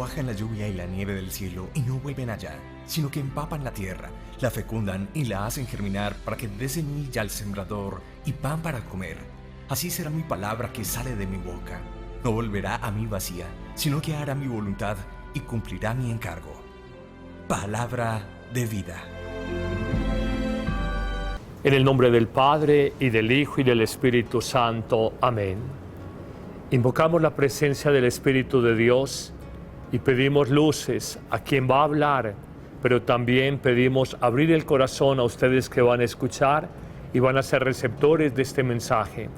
bajan la lluvia y la nieve del cielo y no vuelven allá, sino que empapan la tierra, la fecundan y la hacen germinar para que dé semilla al sembrador y pan para comer. Así será mi palabra que sale de mi boca. No volverá a mí vacía, sino que hará mi voluntad y cumplirá mi encargo. Palabra de vida. En el nombre del Padre, y del Hijo, y del Espíritu Santo. Amén. Invocamos la presencia del Espíritu de Dios y pedimos luces a quien va a hablar, pero también pedimos abrir el corazón a ustedes que van a escuchar y van a ser receptores de este mensaje.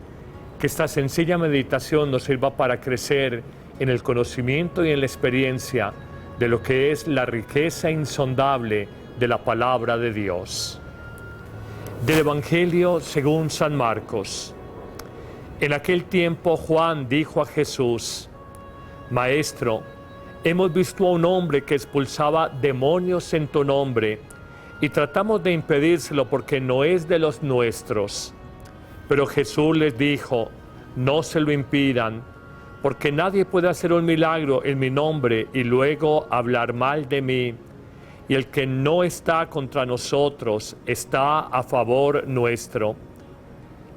Que esta sencilla meditación nos sirva para crecer en el conocimiento y en la experiencia de lo que es la riqueza insondable de la palabra de Dios. Del Evangelio según San Marcos. En aquel tiempo Juan dijo a Jesús: Maestro, hemos visto a un hombre que expulsaba demonios en tu nombre y tratamos de impedírselo porque no es de los nuestros. Pero Jesús les dijo: no se lo impidan, porque nadie puede hacer un milagro en mi nombre y luego hablar mal de mí. Y el que no está contra nosotros está a favor nuestro.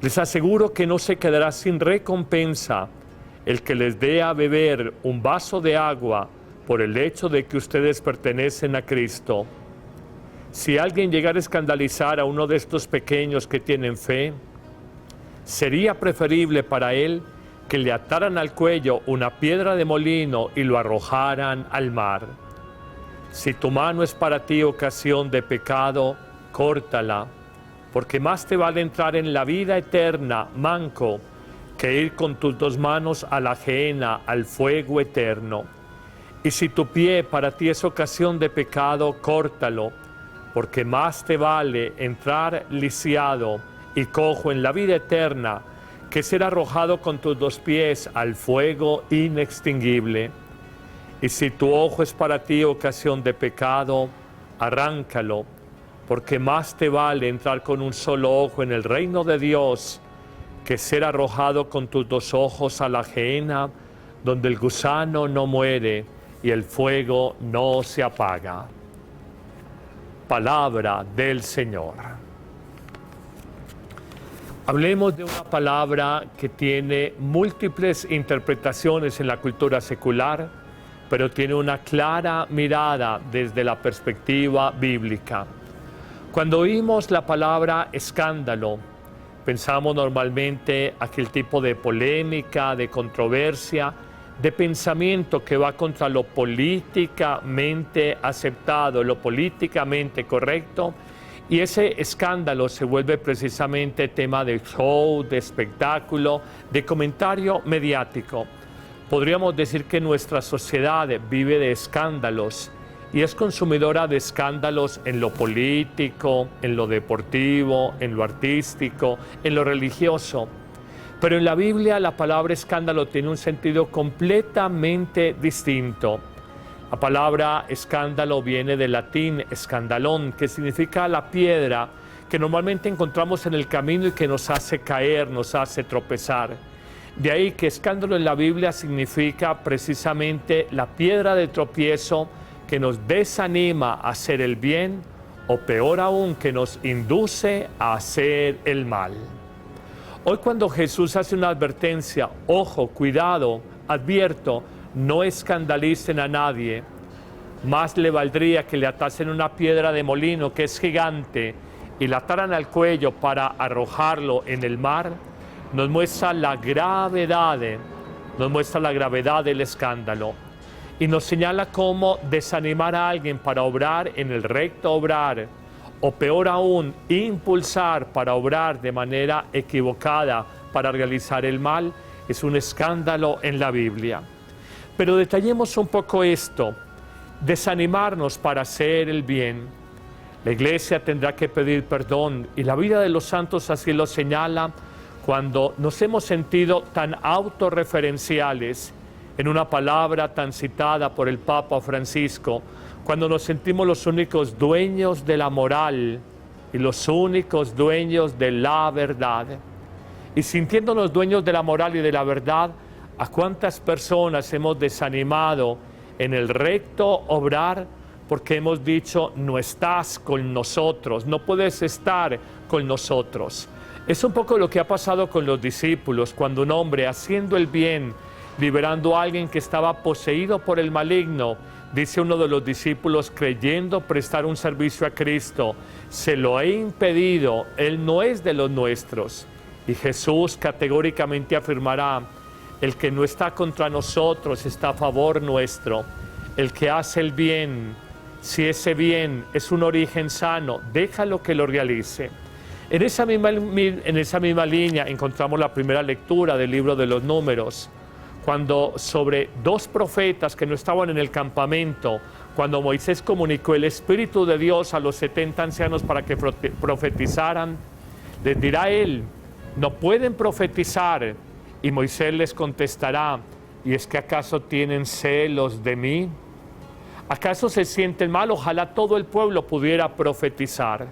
Les aseguro que no se quedará sin recompensa el que les dé a beber un vaso de agua por el hecho de que ustedes pertenecen a Cristo. Si alguien llegara a escandalizar a uno de estos pequeños que tienen fe, sería preferible para él que le ataran al cuello una piedra de molino y lo arrojaran al mar. Si tu mano es para ti ocasión de pecado, córtala, porque más te vale entrar en la vida eterna, manco, que ir con tus dos manos a la gehenna, al fuego eterno. Y si tu pie para ti es ocasión de pecado, córtalo, porque más te vale entrar lisiado y cojo en la vida eterna, que ser arrojado con tus dos pies al fuego inextinguible. Y si tu ojo es para ti ocasión de pecado, arráncalo, porque más te vale entrar con un solo ojo en el reino de Dios, que ser arrojado con tus dos ojos a la gehenna, donde el gusano no muere y el fuego no se apaga. Palabra del Señor. Hablemos de una palabra que tiene múltiples interpretaciones en la cultura secular, pero tiene una clara mirada desde la perspectiva bíblica. Cuando oímos la palabra escándalo, pensamos normalmente aquel tipo de polémica, de controversia, de pensamiento que va contra lo políticamente aceptado, lo políticamente correcto, y ese escándalo se vuelve precisamente tema de show, de espectáculo, de comentario mediático. Podríamos decir que nuestra sociedad vive de escándalos y es consumidora de escándalos en lo político, en lo deportivo, en lo artístico, en lo religioso. Pero en la Biblia la palabra escándalo tiene un sentido completamente distinto. La palabra escándalo viene del latín escandalón, que significa la piedra que normalmente encontramos en el camino y que nos hace caer, nos hace tropezar. De ahí que escándalo en la Biblia significa precisamente la piedra de tropiezo que nos desanima a hacer el bien, o peor aún, que nos induce a hacer el mal. Hoy cuando Jesús hace una advertencia, ojo, cuidado, advierto, no escandalicen a nadie, más le valdría que le atasen una piedra de molino que es gigante y la ataran al cuello para arrojarlo en el mar, nos muestra la gravedad del escándalo y nos señala cómo desanimar a alguien para obrar en el recto obrar, o peor aún, impulsar para obrar de manera equivocada para realizar el mal, es un escándalo en la Biblia. Pero detallemos un poco esto, desanimarnos para hacer el bien. La Iglesia tendrá que pedir perdón y la vida de los santos así lo señala, cuando nos hemos sentido tan autorreferenciales en una palabra tan citada por el Papa Francisco, cuando nos sentimos los únicos dueños de la moral y los únicos dueños de la verdad. Y sintiéndonos dueños de la moral y de la verdad, ¿a cuántas personas hemos desanimado en el recto obrar, porque hemos dicho, no estás con nosotros, no puedes estar con nosotros. Es un poco lo que ha pasado con los discípulos, cuando un hombre haciendo el bien, liberando a alguien que estaba poseído por el maligno, dice uno de los discípulos, creyendo prestar un servicio a Cristo, se lo he impedido, él no es de los nuestros. Y Jesús categóricamente afirmará, el que no está contra nosotros está a favor nuestro. El que hace el bien, si ese bien es un origen sano, déjalo que lo realice. En esa misma línea encontramos la primera lectura del libro de los Números, cuando sobre dos profetas que no estaban en el campamento, cuando Moisés comunicó el Espíritu de Dios a los 70 ancianos para que profetizaran, les dirá él, no pueden profetizar. Y Moisés les contestará, ¿y es que acaso tienen celos de mí? ¿Acaso se sienten mal? Ojalá todo el pueblo pudiera profetizar.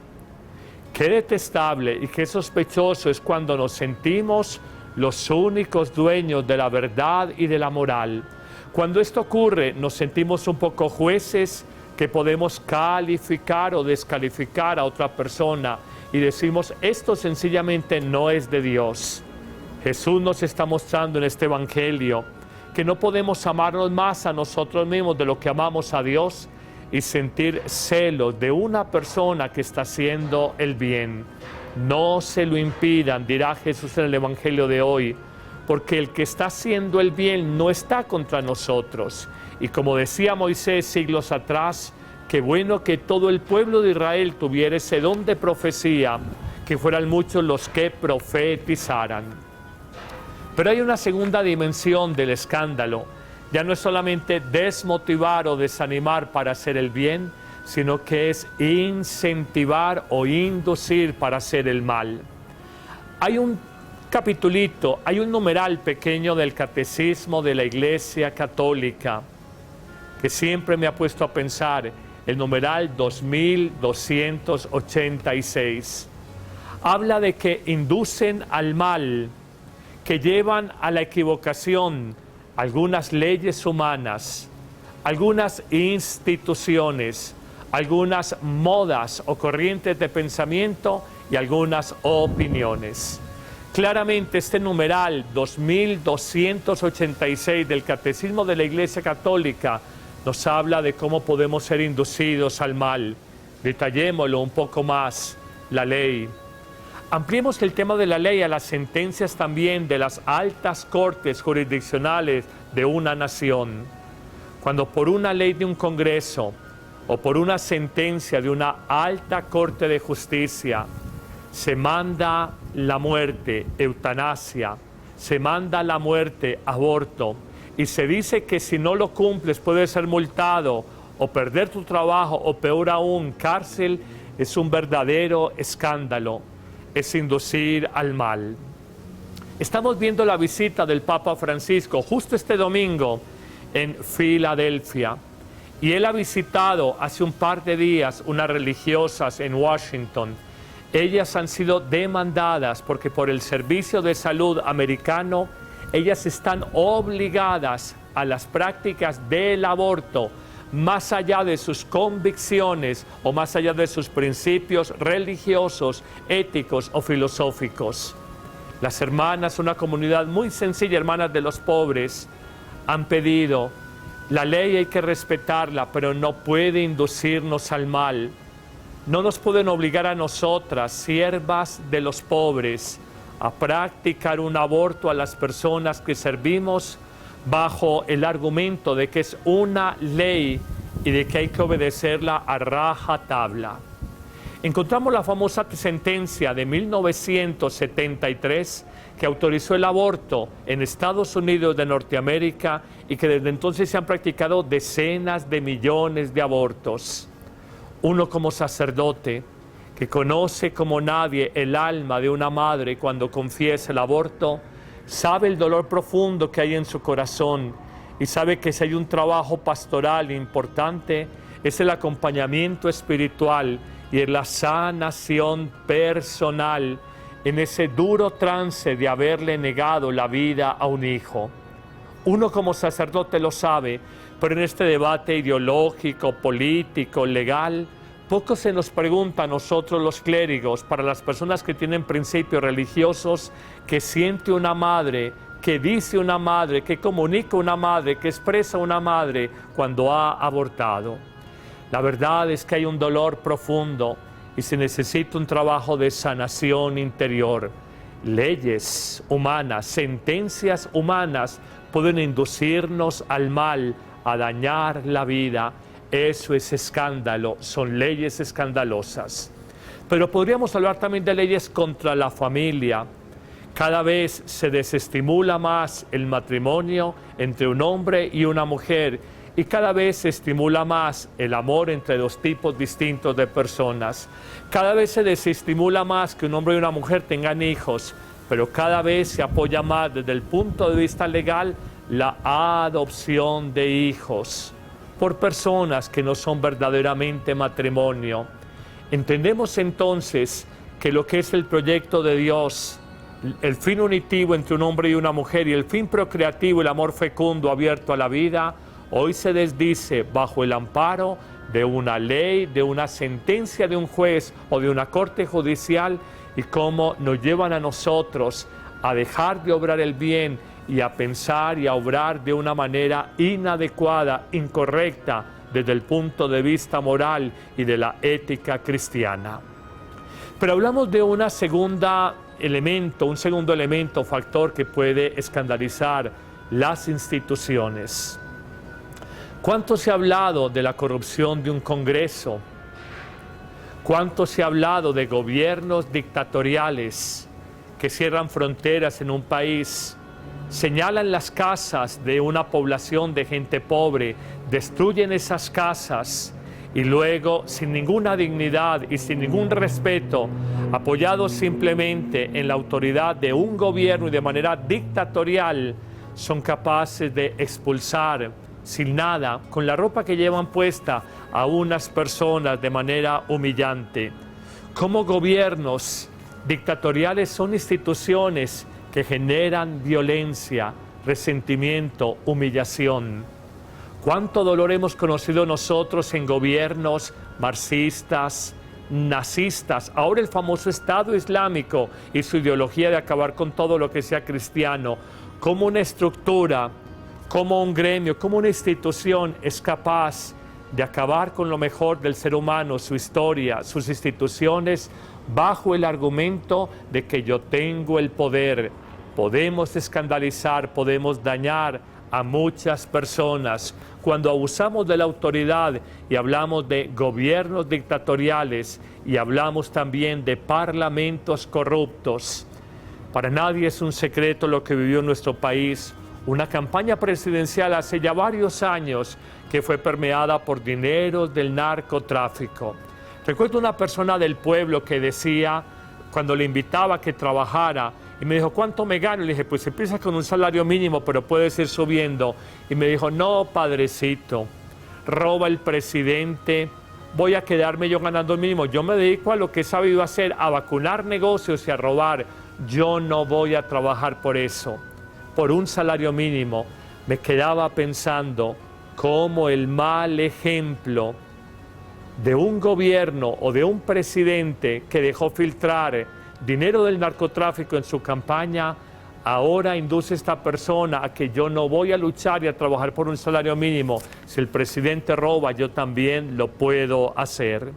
Qué detestable y qué sospechoso es cuando nos sentimos los únicos dueños de la verdad y de la moral. Cuando esto ocurre, nos sentimos un poco jueces que podemos calificar o descalificar a otra persona y decimos, esto sencillamente no es de Dios. Jesús nos está mostrando en este Evangelio que no podemos amarnos más a nosotros mismos de lo que amamos a Dios y sentir celos de una persona que está haciendo el bien. No se lo impidan, dirá Jesús en el Evangelio de hoy, porque el que está haciendo el bien no está contra nosotros. Y como decía Moisés siglos atrás, qué bueno que todo el pueblo de Israel tuviera ese don de profecía, que fueran muchos los que profetizaran. Pero hay una segunda dimensión del escándalo. Ya no es solamente desmotivar o desanimar para hacer el bien, sino que es incentivar o inducir para hacer el mal. Hay un capitulito, hay un numeral pequeño del Catecismo de la Iglesia Católica que siempre me ha puesto a pensar, el numeral 2286. Habla de que inducen al mal, que llevan a la equivocación algunas leyes humanas, algunas instituciones, algunas modas o corrientes de pensamiento y algunas opiniones. Claramente este numeral 2286 del Catecismo de la Iglesia Católica nos habla de cómo podemos ser inducidos al mal. Detallémoslo un poco más, la ley. Ampliemos el tema de la ley a las sentencias también de las altas cortes jurisdiccionales de una nación. Cuando por una ley de un congreso o por una sentencia de una alta corte de justicia se manda la muerte, eutanasia, se manda la muerte, aborto, y se dice que si no lo cumples puedes ser multado o perder tu trabajo o peor aún, cárcel, es un verdadero escándalo. Es inducir al mal. Estamos viendo la visita del Papa Francisco justo este domingo en Filadelfia y él ha visitado hace un par de días unas religiosas en Washington. Ellas han sido demandadas porque por el Servicio de Salud americano ellas están obligadas a las prácticas del aborto más allá de sus convicciones o más allá de sus principios religiosos, éticos o filosóficos. Las hermanas, una comunidad muy sencilla, hermanas de los pobres, han pedido, la ley hay que respetarla, pero no puede inducirnos al mal. No nos pueden obligar a nosotras, siervas de los pobres, a practicar un aborto a las personas que servimos bajo el argumento de que es una ley y de que hay que obedecerla a rajatabla. Encontramos la famosa sentencia de 1973 que autorizó el aborto en Estados Unidos de Norteamérica y que desde entonces se han practicado decenas de millones de abortos. Uno como sacerdote que conoce como nadie el alma de una madre cuando confiesa el aborto, sabe el dolor profundo que hay en su corazón y sabe que si hay un trabajo pastoral importante es el acompañamiento espiritual y es la sanación personal en ese duro trance de haberle negado la vida a un hijo. Uno como sacerdote lo sabe, Pero en este debate ideológico, político, legal, poco se nos pregunta a nosotros los clérigos, para las personas que tienen principios religiosos, que siente una madre, que dice una madre, que comunica una madre, que expresa una madre cuando ha abortado. La verdad es que hay un dolor profundo y se necesita un trabajo de sanación interior. Leyes humanas, sentencias humanas pueden inducirnos al mal, a dañar la vida. Eso es escándalo, son leyes escandalosas. Pero podríamos hablar también de leyes contra la familia. Cada vez se desestimula más el matrimonio entre un hombre y una mujer y cada vez se estimula más el amor entre dos tipos distintos de personas. Cada vez se desestimula más que un hombre y una mujer tengan hijos, pero cada vez se apoya más desde el punto de vista legal la adopción de hijos por personas que no son verdaderamente matrimonio. Entendemos entonces que lo que es el proyecto de Dios, el fin unitivo entre un hombre y una mujer y el fin procreativo y el amor fecundo abierto a la vida, hoy se desdice bajo el amparo de una ley, de una sentencia de un juez o de una corte judicial, y cómo nos llevan a nosotros a dejar de obrar el bien y a pensar y a obrar de una manera inadecuada, incorrecta, desde el punto de vista moral y de la ética cristiana. Pero hablamos de un segundo elemento, factor que puede escandalizar las instituciones. ¿Cuánto se ha hablado de la corrupción de un Congreso? ¿Cuánto se ha hablado de gobiernos dictatoriales que cierran fronteras en un país, señalan las casas de una población de gente pobre, destruyen esas casas y luego, sin ninguna dignidad y sin ningún respeto, apoyados simplemente en la autoridad de un gobierno y de manera dictatorial, son capaces de expulsar sin nada, con la ropa que llevan puesta, a unas personas de manera humillante? ¿Cómo gobiernos dictatoriales son instituciones que generan violencia, resentimiento, humillación? ¿Cuánto dolor hemos conocido nosotros en gobiernos marxistas, nazistas, ahora el famoso Estado Islámico y su ideología de acabar con todo lo que sea cristiano? Cómo una estructura, como un gremio, como una institución es capaz de acabar con lo mejor del ser humano, su historia, sus instituciones, bajo el argumento de que yo tengo el poder. Podemos escandalizar, podemos dañar a muchas personas cuando abusamos de la autoridad y hablamos de gobiernos dictatoriales y hablamos también de parlamentos corruptos. Para nadie es un secreto lo que vivió nuestro país, una campaña presidencial hace ya varios años que fue permeada por dineros del narcotráfico. Recuerdo una persona del pueblo que decía, cuando le invitaba a que trabajara, y me dijo, ¿cuánto me gano? Y le dije, pues empieza con un salario mínimo, pero puedes ir subiendo. Y me dijo, no, padrecito, roba el presidente, voy a quedarme yo ganando el mínimo. Yo me dedico a lo que he sabido hacer, a vacunar negocios y a robar. Yo no voy a trabajar por eso, por un salario mínimo. Me quedaba pensando cómo el mal ejemplo de un gobierno o de un presidente que dejó filtrar dinero del narcotráfico en su campaña, ahora induce a esta persona a que yo no voy a luchar y a trabajar por un salario mínimo. Si el presidente roba, yo también lo puedo hacer.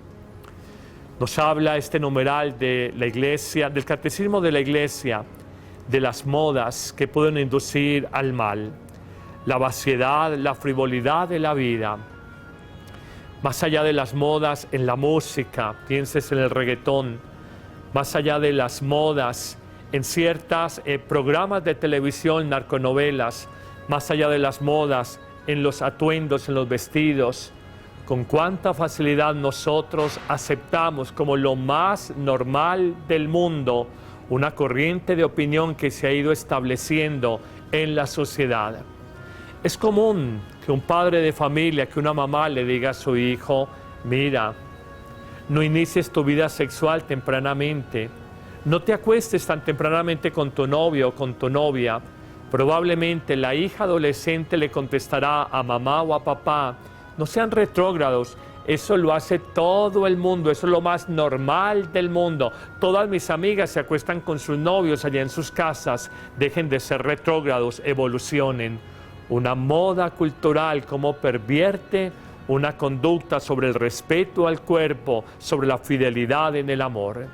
Nos habla este numeral de la Iglesia, del Catecismo de la Iglesia, de las modas que pueden inducir al mal, la vaciedad, la frivolidad de la vida. Más allá de las modas en la música, pienses en el reggaetón, más allá de las modas en ciertos programas de televisión, narconovelas, más allá de las modas en los atuendos, en los vestidos, con cuánta facilidad nosotros aceptamos como lo más normal del mundo una corriente de opinión que se ha ido estableciendo en la sociedad. Es común que un padre de familia, que una mamá le diga a su hijo, mira, no inicies tu vida sexual tempranamente, no te acuestes tan tempranamente con tu novio o con tu novia, Probablemente la hija adolescente le contestará a mamá o a papá: no sean retrógrados, eso lo hace todo el mundo, eso es lo más normal del mundo. Todas mis amigas se acuestan con sus novios allá en sus casas, dejen de ser retrógrados, evolucionen. Una moda cultural como pervierte una conducta sobre el respeto al cuerpo, sobre la fidelidad en el amor.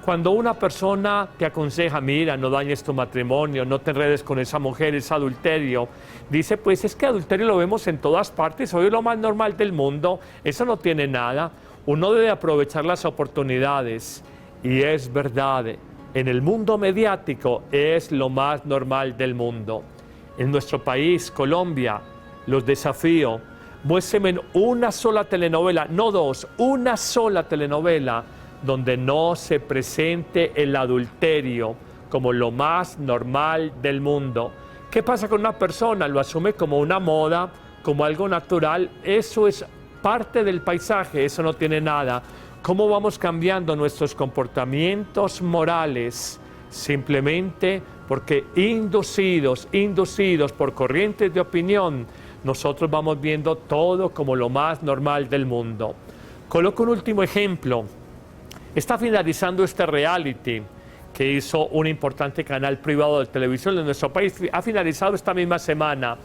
Cuando una persona te aconseja: mira, no dañes tu matrimonio, no te enredes con esa mujer, es adulterio, dice: pues es que adulterio lo vemos en todas partes, hoy es lo más normal del mundo, eso no tiene nada. Uno debe aprovechar las oportunidades, y es verdad, en el mundo mediático es lo más normal del mundo. En nuestro país, Colombia, los desafío: muéstrenme una sola telenovela, no dos, una sola telenovela donde no se presente el adulterio como lo más normal del mundo. ¿Qué pasa con una persona? Lo asume como una moda, como algo natural. Eso es parte del paisaje, eso no tiene nada. ¿Cómo vamos cambiando nuestros comportamientos morales? Simplemente porque inducidos por corrientes de opinión, nosotros vamos viendo todo como lo más normal del mundo. Coloco un último ejemplo. Está finalizando este reality que hizo un importante canal privado de televisión de nuestro país. Ha finalizado esta misma semana.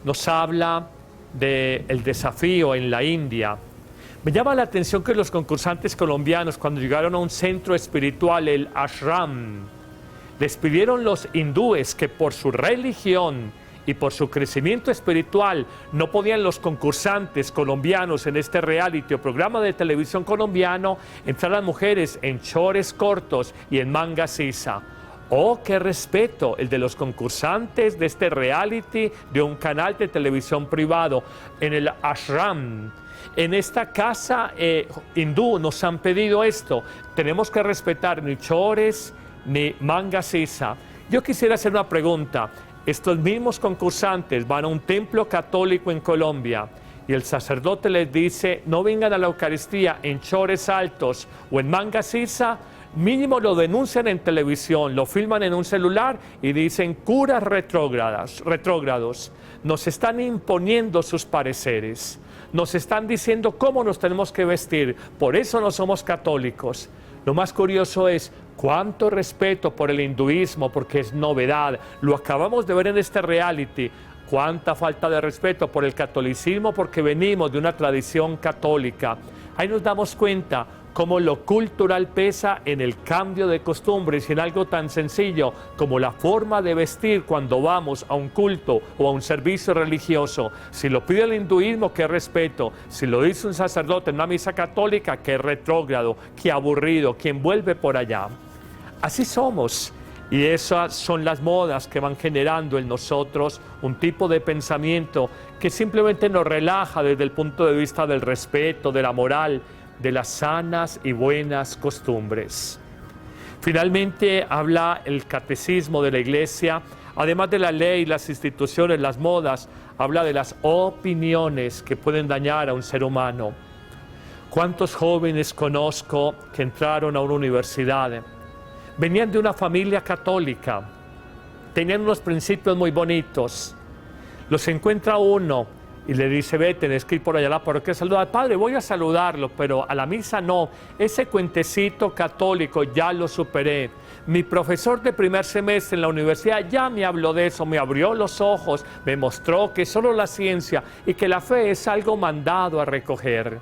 Nos habla del desafío en la India. Me llama la atención que los concursantes colombianos, cuando llegaron a un centro espiritual, el ashram, les pidieron los hindúes que por su religión y por su crecimiento espiritual no podían los concursantes colombianos en este reality o programa de televisión colombiano entrar las mujeres en shorts cortos y en manga sisa. ¡Oh, qué respeto el de los concursantes de este reality de un canal de televisión privado! En el ashram, en esta casa hindú, nos han pedido esto. Tenemos que respetar ni shorts ni manga sisa. Yo quisiera hacer una pregunta. Estos mismos concursantes van a un templo católico en Colombia y el sacerdote les dice: no vengan a la Eucaristía en shorts altos o en manga sisa. Mínimo lo denuncian en televisión, lo filman en un celular y dicen: curas retrógrados. Nos están imponiendo sus pareceres, nos están diciendo cómo nos tenemos que vestir, por eso no somos católicos. Lo más curioso es cuánto respeto por el hinduismo, porque es novedad, lo acabamos de ver en este reality. Cuánta falta de respeto por el catolicismo, porque venimos de una tradición católica. Ahí nos damos cuenta cómo lo cultural pesa en el cambio de costumbres y en algo tan sencillo como la forma de vestir cuando vamos a un culto o a un servicio religioso. Si lo pide el hinduismo, qué respeto. Si lo dice un sacerdote en una misa católica, qué retrógrado, qué aburrido, quien vuelve por allá. Así somos. Y esas son las modas que van generando en nosotros un tipo de pensamiento que simplemente nos relaja desde el punto de vista del respeto, de la moral, de las sanas y buenas costumbres. Finalmente habla el catecismo de la Iglesia, además de la ley, las instituciones, las modas, habla de las opiniones que pueden dañar a un ser humano. ¿Cuántos jóvenes conozco que entraron a una universidad? Venían de una familia católica, tenían unos principios muy bonitos. Los encuentra uno y le dice: ve, tenés que ir por allá a la parroquia a saludar. Padre, voy a saludarlo, pero a la misa no. Ese cuentecito católico ya lo superé. Mi profesor de primer semestre en la universidad ya me habló de eso, me abrió los ojos, me mostró que solo la ciencia y que la fe es algo mandado a recoger.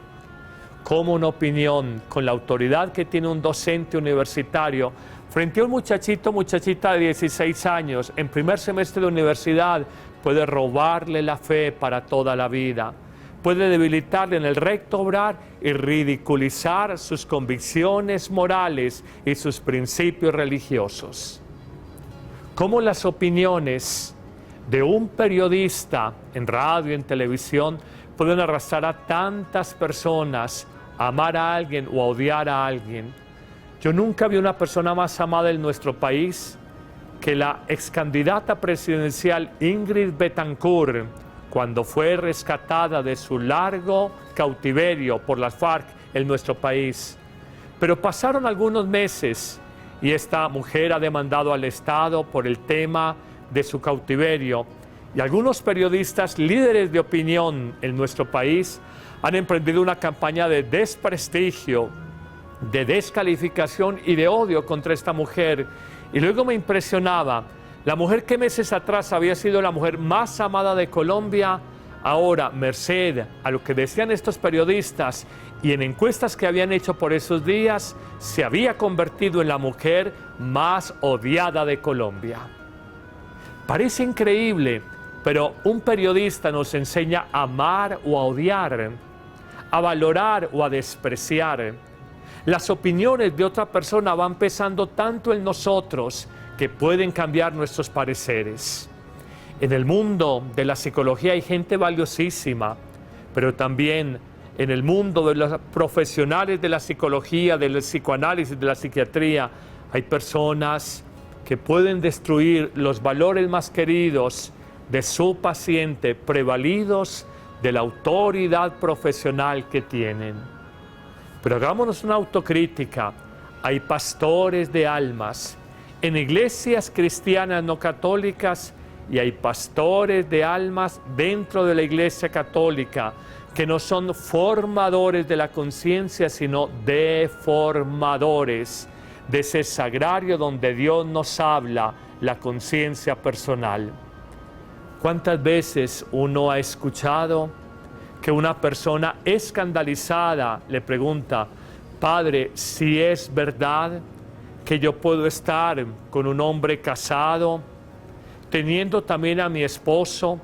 Como una opinión con la autoridad que tiene un docente universitario frente a un muchachita de 16 años en primer semestre de universidad, puede robarle la fe para toda la vida, puede debilitarle en el recto obrar y ridiculizar sus convicciones morales y sus principios religiosos. Cómo las opiniones de un periodista en radio, en televisión, pueden arrastrar a tantas personas a amar a alguien o a odiar a alguien. Yo nunca vi una persona más amada en nuestro país que la excandidata presidencial Ingrid Betancourt, cuando fue rescatada de su largo cautiverio por las FARC en nuestro país. Pero pasaron algunos meses y esta mujer ha demandado al Estado por el tema de su cautiverio. Y algunos periodistas líderes de opinión en nuestro país han emprendido una campaña de desprestigio, de descalificación y de odio contra esta mujer. Y luego me impresionaba, la mujer que meses atrás había sido la mujer más amada de Colombia, ahora, merced a lo que decían estos periodistas y en encuestas que habían hecho por esos días, se había convertido en la mujer más odiada de Colombia. Parece increíble, pero un periodista nos enseña a amar o a odiar, a valorar o a despreciar. Las opiniones de otra persona van pesando tanto en nosotros que pueden cambiar nuestros pareceres. En el mundo de la psicología hay gente valiosísima, pero también en el mundo de los profesionales de la psicología, del psicoanálisis, de la psiquiatría, hay personas que pueden destruir los valores más queridos de su paciente, prevalidos de la autoridad profesional que tienen. Pero hagámonos una autocrítica. Hay pastores de almas en iglesias cristianas no católicas y hay pastores de almas dentro de la iglesia católica que no son formadores de la conciencia, sino deformadores de ese sagrario donde Dios nos habla, la conciencia personal. ¿Cuántas veces uno ha escuchado que una persona escandalizada le pregunta: Padre, si es verdad que yo puedo estar con un hombre casado, teniendo también a mi esposo,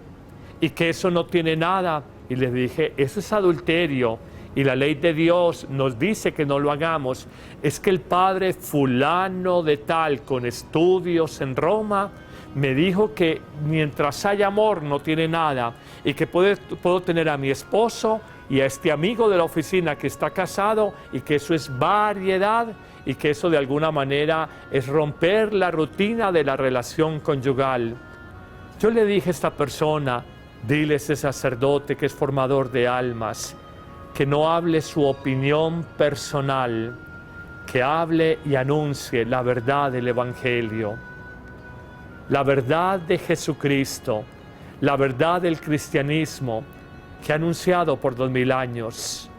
y que eso no tiene nada? Y le dije, eso es adulterio, y la ley de Dios nos dice que no lo hagamos. Es que el padre fulano de tal, con estudios en Roma, me dijo que mientras haya amor no tiene nada, y que puedo tener a mi esposo y a este amigo de la oficina que está casado, y que eso es variedad, y que eso de alguna manera es romper la rutina de la relación conyugal. Yo le dije a esta persona, dile a ese sacerdote que es formador de almas, que no hable su opinión personal, que hable y anuncie la verdad del Evangelio, la verdad de Jesucristo, la verdad del cristianismo que ha anunciado por 2000 años.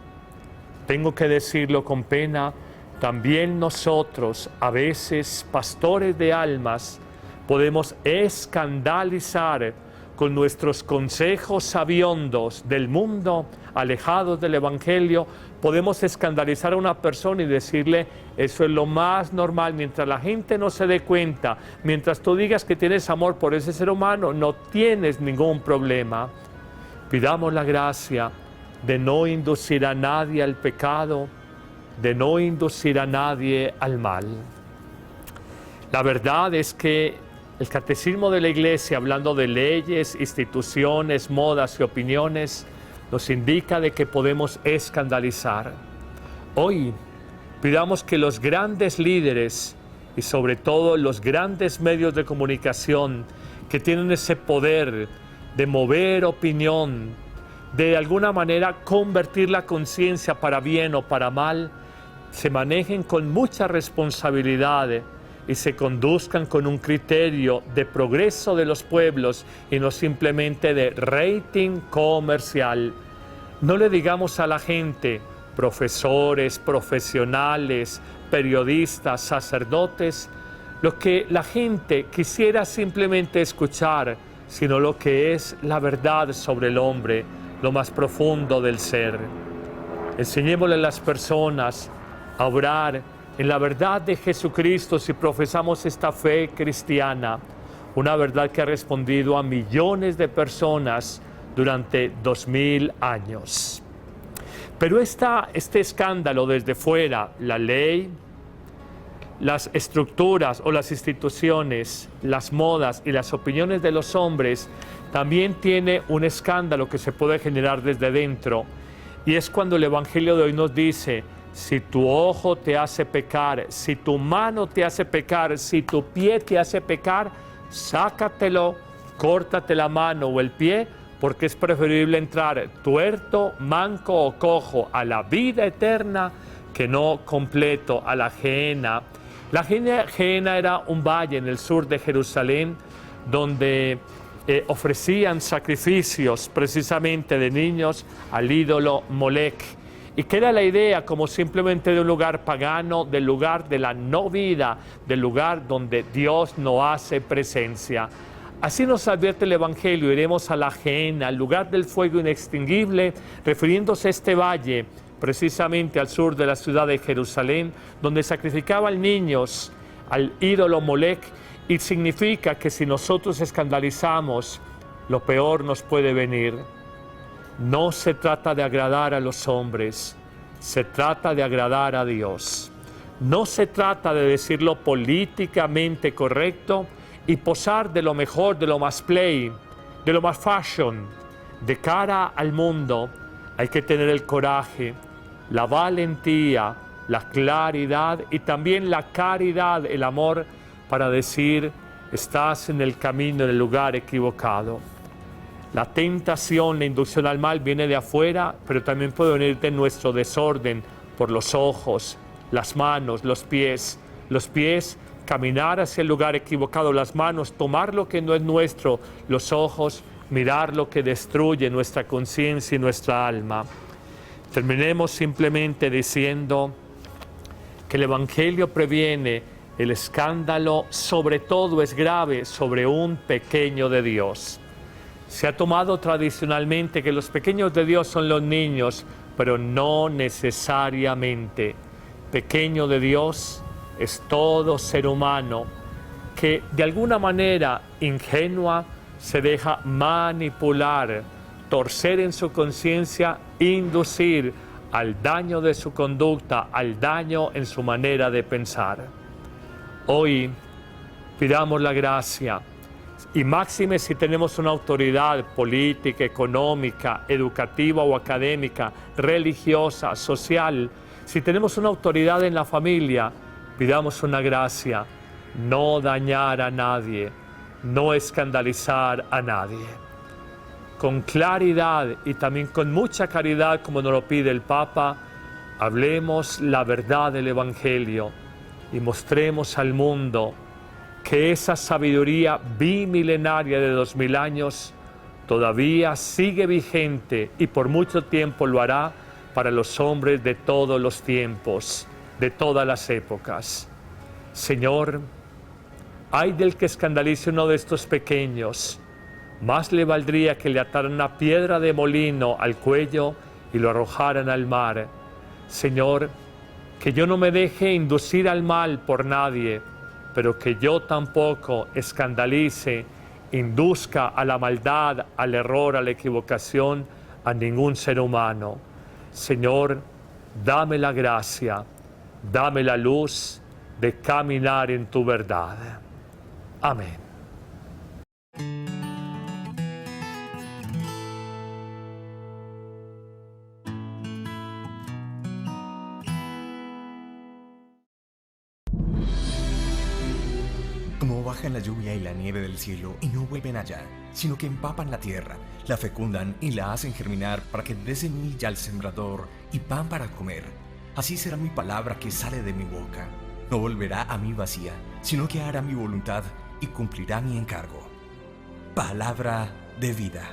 Tengo que decirlo con pena, también nosotros, a veces, pastores de almas, podemos escandalizar con nuestros consejos sabiondos del mundo, alejados del Evangelio. Podemos escandalizar a una persona y decirle, eso es lo más normal, mientras la gente no se dé cuenta, mientras tú digas que tienes amor por ese ser humano, no tienes ningún problema. Pidamos la gracia de no inducir a nadie al pecado, de no inducir a nadie al mal. La verdad es que el Catecismo de la Iglesia, hablando de leyes, instituciones, modas y opiniones, nos indica de que podemos escandalizar. Hoy, pidamos que los grandes líderes y sobre todo los grandes medios de comunicación que tienen ese poder de mover opinión, de alguna manera convertir la conciencia para bien o para mal, se manejen con mucha responsabilidad y se conduzcan con un criterio de progreso de los pueblos y no simplemente de rating comercial. No le digamos a la gente, profesores, profesionales, periodistas, sacerdotes, lo que la gente quisiera simplemente escuchar, sino lo que es la verdad sobre el hombre, lo más profundo del ser. Enseñémosle a las personas a obrar en la verdad de Jesucristo si profesamos esta fe cristiana, una verdad que ha respondido a millones de personas durante 2000 años. Pero este escándalo desde fuera, la ley, las estructuras o las instituciones, las modas y las opiniones de los hombres, también tiene un escándalo que se puede generar desde dentro, y es cuando el Evangelio de hoy nos dice: si tu ojo te hace pecar, si tu mano te hace pecar, si tu pie te hace pecar, sácatelo, córtate la mano o el pie, porque es preferible entrar tuerto, manco o cojo a la vida eterna que no completo a la Gehenna. La Gehenna era un valle en el sur de Jerusalén donde ofrecían sacrificios precisamente de niños al ídolo Molec. Y que era la idea como simplemente de un lugar pagano, del lugar de la no vida, del lugar donde Dios no hace presencia. Así nos advierte el Evangelio: iremos a la Gehenna, al lugar del fuego inextinguible, refiriéndose a este valle, precisamente al sur de la ciudad de Jerusalén, donde sacrificaban niños al ídolo Molec, y significa que si nosotros escandalizamos, lo peor nos puede venir. No se trata de agradar a los hombres, se trata de agradar a Dios. No se trata de decirlo políticamente correcto y posar de lo mejor, de lo más play, de lo más fashion. De cara al mundo hay que tener el coraje, la valentía, la claridad y también la caridad, el amor, para decir: estás en el camino, en el lugar equivocado. La tentación, la inducción al mal viene de afuera, pero también puede venir de nuestro desorden, por los ojos, las manos, los pies. Los pies, caminar hacia el lugar equivocado; las manos, tomar lo que no es nuestro; los ojos, mirar lo que destruye nuestra conciencia y nuestra alma. Terminemos simplemente diciendo que el Evangelio previene el escándalo, sobre todo es grave sobre un pequeño de Dios. Se ha tomado tradicionalmente que los pequeños de Dios son los niños, pero no necesariamente. Pequeño de Dios es todo ser humano que de alguna manera ingenua se deja manipular, torcer en su conciencia, inducir al daño de su conducta, al daño en su manera de pensar. Hoy pidamos la gracia, y máxime si tenemos una autoridad política, económica, educativa o académica, religiosa, social. Si tenemos una autoridad en la familia, pidamos una gracia: no dañar a nadie, no escandalizar a nadie. Con claridad y también con mucha caridad, como nos lo pide el Papa, hablemos la verdad del Evangelio y mostremos al mundo que esa sabiduría bimilenaria de 2000 años todavía sigue vigente y por mucho tiempo lo hará para los hombres de todos los tiempos, de todas las épocas. Señor, ay del que escandalice uno de estos pequeños, más le valdría que le ataran una piedra de molino al cuello y lo arrojaran al mar. Señor, que yo no me deje inducir al mal por nadie, pero que yo tampoco escandalice, induzca a la maldad, al error, a la equivocación a ningún ser humano. Señor, dame la gracia, dame la luz de caminar en tu verdad. Amén. Como bajan la lluvia y la nieve del cielo y no vuelven allá, sino que empapan la tierra, la fecundan y la hacen germinar para que dé semilla al sembrador y pan para comer. Así será mi palabra que sale de mi boca. No volverá a mí vacía, sino que hará mi voluntad y cumplirá mi encargo. Palabra de vida.